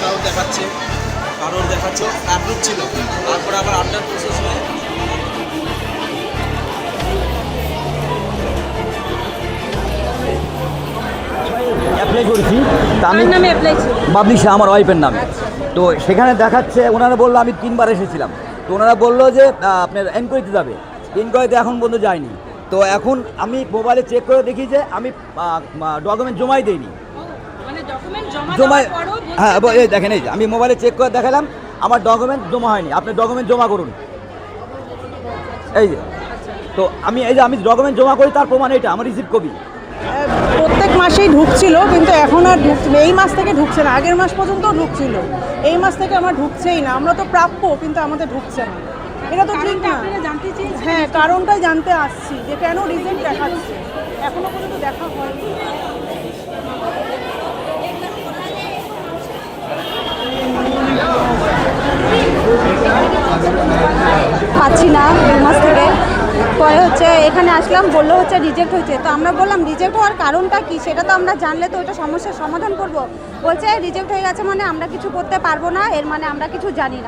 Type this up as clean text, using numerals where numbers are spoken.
কারণ দেখাচ্ছে অ্যাপ্রুভ ছিল, তারপরে আবার আন্ডার প্রসেস হয়ে অ্যাপ্লাই করেছি তা আমি কার নামে অ্যাপ্লাই ছিল? বাবলি শাহ আমার ওয়াইফের নামে। তো সেখানে দেখাচ্ছে, ওনারা বললো আমি 3বার এসেছিলাম, তো ওনারা বললো যে আপনার এনকোয়ারিতে যাবে, এনকোয়ারিতে এখন পর্যন্ত যায়নি। তো এখন আমি মোবাইলে চেক করে দেখি যে আমি ডকুমেন্ট জমাই দিইনি। মানে ডকুমেন্ট জমা জমা দেওয়ার পরও বলছে হ্যাঁ এই দেখেন, এই যে আমি মোবাইলে চেক করে দেখালাম আমার ডকুমেন্ট জমা হয়নি, আপনি ডকুমেন্ট জমা করুন। এই যে তো আমি ডকুমেন্ট জমা করি, তার প্রমাণ এটা আমার রিসিপ্ট কপি। প্রত্যেক মাসেই ঢুকছিল, কিন্তু এখন আর ঢুকছে না। এই মাস থেকে ঢুকছে না, আগের মাস পর্যন্ত ঢুকছিল, এই মাস থেকে আমার ঢুকছেই না। আমরা তো প্রাপ্য, কিন্তু আমাদের ঢুকছে না, এটা তো ঠিক না। আপনারা জানতে চেয়েছেন? হ্যাঁ, কারণটাই জানতে আসছি যে কেন রিজেক্ট দেখাচ্ছে, এখনো পর্যন্ত দেখা হয়নি। পাচ্ছি না 2 মাস থেকে। পরে হচ্ছে এখানে আসলাম, বললো হচ্ছে রিজেক্ট হয়েছে। তো আমরা বললাম রিজেক্ট হওয়ার কারণটা কি, সেটা তো আমরা জানলে তো ওইটা সমস্যার সমাধান করব। বলছে রিজেক্ট হয়ে গেছে মানে আমরা কিছু করতে পারবো না, এর মানে আমরা কিছু জানি না।